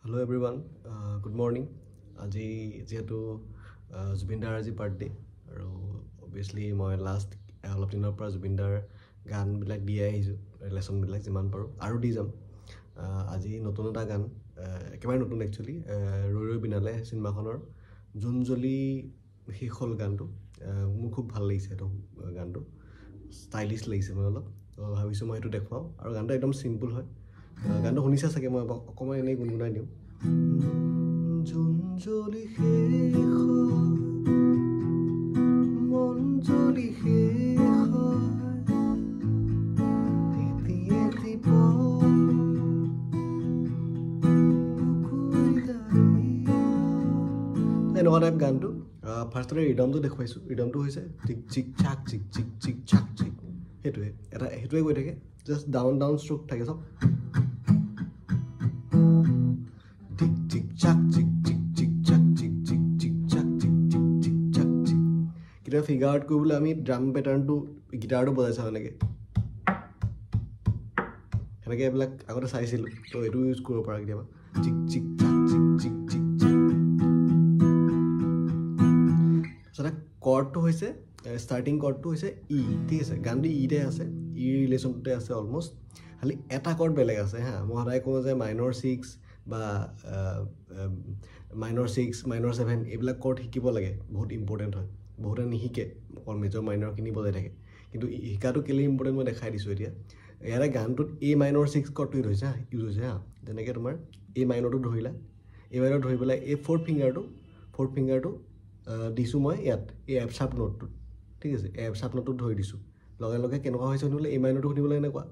Hello everyone, good morning. আজি যেহেতু জুবিনদাৰ আজি বাৰ্থডে আৰু অবভিয়াছলি মই লাষ্ট অলপ দিনৰ পৰা জুবিনদাৰ গানবিলাক দিয়ে আহিছোঁ লেচনবিলাক যিমান পাৰোঁ আৰু দি যাম আজি নতুন এটা গান একেবাৰে নতুন একচুৱেলি ৰৈ ৰৈ বিনালে চিনেমাখনৰ জোনজলি শেষ হ'ল গানটো মোৰ খুব ভাল লাগিছে এইটো গানটো ষ্টাইলিছ লাগিছে মই অলপ ভাবিছোঁ মই এইটো দেখুৱাওঁ আৰু গানটো একদম চিম্পুল হয় গানটো শুনিছা চাগে মই অকণমান এনেই গুণগুণাই দিওঁ জোনজলি শেষ মন জলি শেষ এনেকুৱা টাইপ গানটো ফাৰ্ষ্টতে ৰিডমটো দেখুৱাইছোঁ ৰিডমটো হৈছে চিক চিক চাক চিক চিক চিক চাক চিক সেইটোৱে গৈ থাকে জাষ্ট ডাউন ডাউন ষ্ট্ৰোক থাকে চব টিক চিক চাক চিক চিক চিক চাক চিক চিক চিক চাক চিক চিক চিক চাক চিক কেতিয়াবা ফিগাৰ আউট কৰিবলৈ আমি ড্ৰাম পেটাৰ্ণটো গিটাৰটো বজাইছোঁ এনেকৈ সেনেকৈ এইবিলাক আগতে চাইছিলোঁ তো এইটো ইউজ কৰিব পাৰা কেতিয়াবা চিক চিক চাক চিক চিক চিক তাৰপিছতে কৰ্ডটো হৈছে ষ্টাৰ্টিং কৰ্ডটো হৈছে ই ঠিক আছে গানটো ইতে আছে ই ৰিলেশ্যনটোতে আছে অলমষ্ট খালি এটা কৰ্ড বেলেগ আছে হা মই সদায় কওঁ যে মাইনৰ 6 বা মাইনৰ 6 মাইনৰ 7 এইবিলাক কৰ্ড শিকিব লাগে বহুত ইম্পৰ্টেণ্ট হয় বহুতে নিশিকে অকল মেজৰ মাইনৰখিনি বজাই থাকে কিন্তু শিকাটো কেলে ইম্পৰ্টেণ্ট মই দেখাই দিছোঁ এতিয়া ইয়াৰে গানটোত এ মাইনৰ 6 কৰ্ডটো ইউজ হৈছে হা যেনেকৈ তোমাৰ এ মাইনৰটো ধৰিলা এ মাইনৰ ধৰি পেলাই এই ফ'ৰ্থ ফিংগাৰটো দিছোঁ মই ইয়াত এই এফ চাপ নোটটোত ঠিক আছে এফ চাপ নোটটোত ধৰি দিছোঁ লগে লগে কেনেকুৱা হৈছে শুনিবলৈ এই মাইনৰটো শুনিবলৈ এনেকুৱা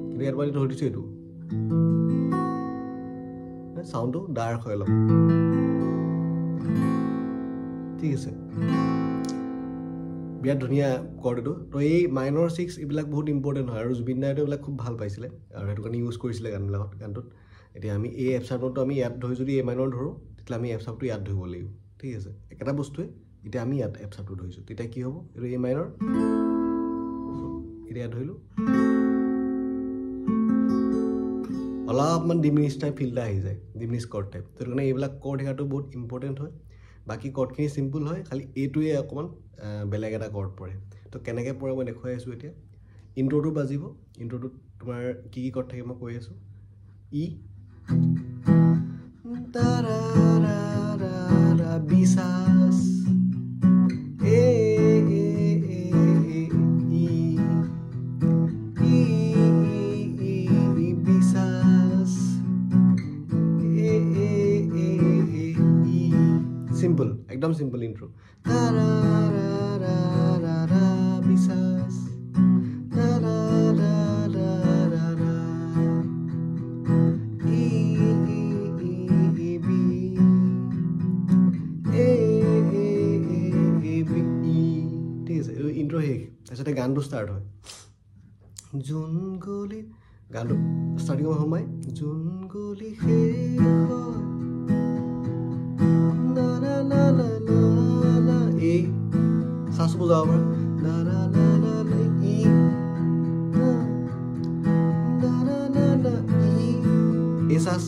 কিন্তু ইয়াত বালি ধৰি দিছোঁ এইটো চাউণ্ডটো ডাৰ্ক হয় অলপ ঠিক আছে বিৰাট ধুনীয়া কৰ্ড এইটো তো এই মাইনৰ 6 এইবিলাক বহুত ইম্পৰ্টেণ্ট হয় আৰু জুবিন দাইটো এইবিলাক খুব ভাল পাইছিলে আৰু সেইটো কাৰণে ইউজ কৰিছিলে গানটোত এতিয়া আমি এই এফ চাপটো আমি ইয়াত ধৰি যদি এ মাইনৰ ধৰোঁ তেতিয়াহ'লে আমি এফ চাপটো ইয়াত ধৰিব লাগিব ঠিক আছে একেটা বস্তুৱে এতিয়া আমি ইয়াত এফ চাপটো ধৰিছোঁ তেতিয়া কি হ'ব এইটো এ মাইনৰ এতিয়া ইয়াত ধৰিলোঁ অলপমান ডিমিনিছ টাইপ ফিল এটা আহি যায় ডিমিনিছ কৰ্ড টাইপ সেইটো কাৰণে এইবিলাক কৰ্ড শিকাটো বহুত ইম্পৰ্টেণ্ট হয় বাকী কৰ্ডখিনি চিম্পুল হয় খালি এইটোৱে অকণমান বেলেগ এটা কৰ্ড পৰে তো কেনেকৈ পৰে মই দেখুৱাই আছোঁ এতিয়া ইণ্ট্ৰ'টো বাজিব ইণ্ট্ৰ'টোত তোমাৰ কি কৰ্ড থাকে মই কৈ আছোঁ ই বিশ্বাস সিম্পল একদম সিম্পল ইন্ট্ৰো বিশ্বাস ঠিক আছে ইন্ট্ৰো শেষ তাৰপিছতে গানটো ষ্টাৰ্ট হয় জোন গলি গানটো ষ্টাৰ্টিঙৰ সময় জোন গলি শেষ এই চাচু বজাব পাৰা এই চাচ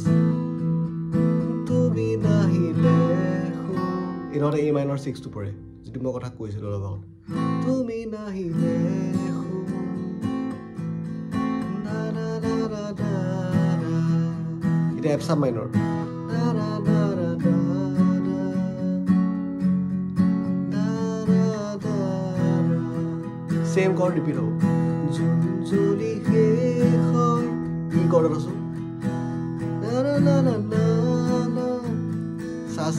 তুমি নাহিলে ইহঁতে এই মাইনৰ 6টো পৰে যিটো মই কথা কৈছিলোঁ অলপ আগত তুমি নাহিলে এতিয়া এফ চাব মাইনৰ সেম কৰ্ড ৰিপিট হ'ব জোনজলি শেষ হয় ই কৰ্ডত আছোঁ চাচ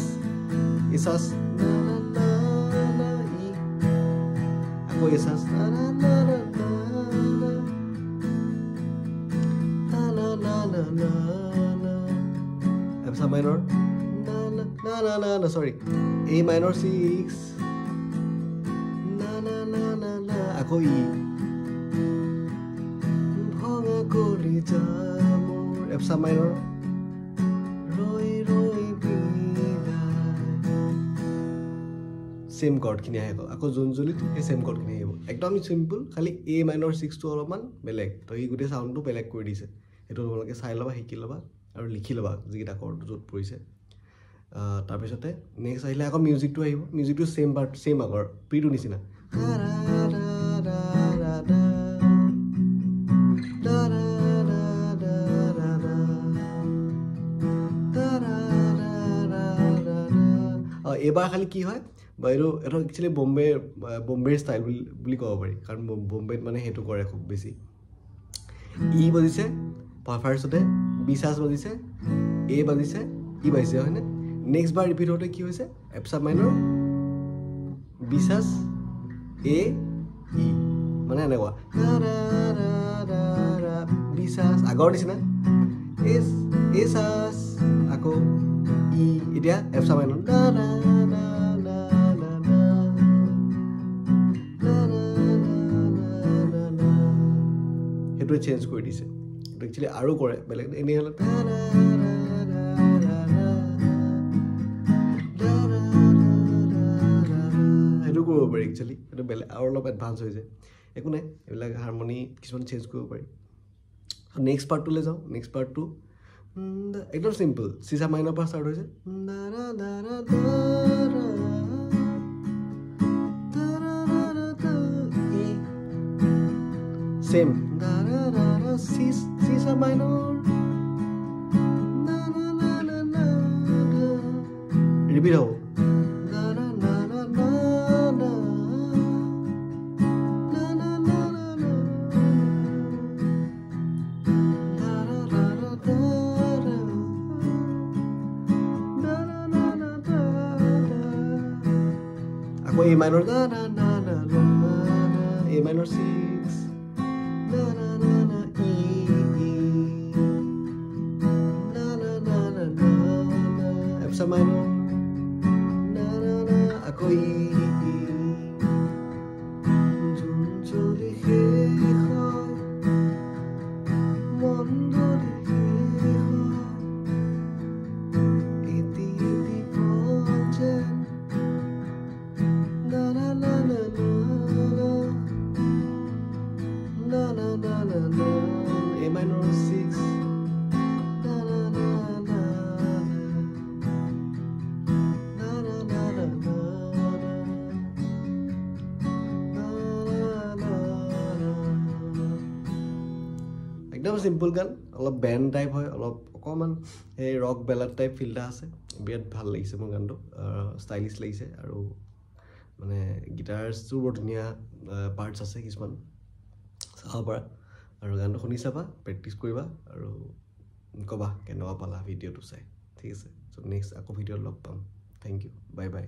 ই চাচ আকৌ এই চাচ এফ মাইনৰ চৰি এই মাইনৰ 6 আকৌ ই ভঙা কৰি মোৰ এফ চাব মাইনৰ ৰৈ ৰৈ সেম কৰ্ডখিনি আহিব আকৌ জোনজলিত সেই সেম কৰ্ডখিনি আহিব একদম চিম্পল খালি এ মাইনৰ 6টো অলপমান বেলেগ তো এই গোটেই চাউণ্ডটো বেলেগ কৰি দিছে সেইটো তোমালোকে চাই ল'বা শিকি ল'বা আৰু লিখি ল'বা যিকেইটা কৰ্ড য'ত পৰিছে তাৰপিছতে নেক্সট আহিলে আকৌ মিউজিকটো আহিব মিউজিকটো ছেম পাৰ্ট ছেম আগৰ প্ৰিটো নিচিনা এইবাৰ খালি কি হয় বা এইটো একচুৱেলি বম্বেৰ ষ্টাইল বুলি ক'ব পাৰি কাৰণ বম্বেত মানে সেইটো কৰে খুব বেছি ই বাজিছে ফাৰ্ষ্টতে বিশাস বাজিছে এ বাজিছে ই বাজিছে হয়নে নেক্সট বাৰ ৰিপিট হওঁতে কি হৈছে এপছা মাইনৰ বিশাস এ ই মানে এনেকুৱা বিশাস আগৰ নিচিনা এছাস আকৌ ই এতিয়া এপছা মাইনৰ সেইটোৱে চেঞ্জ কৰি দিছে এইটো একচুৱেলি আৰু কৰে বেলেগ এনেই হ'লে সেইটো কৰিব পাৰি একচুৱেলি এইটো বেলেগ আৰু অলপ এডভান্স হৈ যায় একো নাই এইবিলাক হাৰমনি কিছুমান চেঞ্জ কৰিব পাৰি নেক্সট পাৰ্টটোলৈ যাওঁ নেক্সট পাৰ্টটো একদম চিম্পল চিচা মাইনৰ পৰা ষ্টাৰ্ট হৈছে ছেম চিচা মাইনৰ ৰিপিট হ'ব আকৌ এ মাইনৰ এ মাইনৰ 6 এপছা মাইনৰ আকৌ ই A minor 6 একদম সিম্পল গান অলপ ব্যান্ড টাইপ হয় অলপ অকমান এই ৰক বেলাড টাইপ ফিলটা আছে বিৰাট ভাল লাগিছে মোৰ গানটো ষ্টাইলিছ লাগিছে আৰু মানে গিটাৰছটো বৰ ধুনীয়া পাৰ্টছ আছে কিছুমান চাব পাৰা আৰু গানটো শুনি চাবা প্ৰেক্টিছ কৰিবা আৰু ক'বা কেনেকুৱা পালা ভিডিঅ'টো চাই ঠিক আছে চ' নেক্সট আকৌ ভিডিঅ'ত লগ পাম থেংক ইউ বাই বাই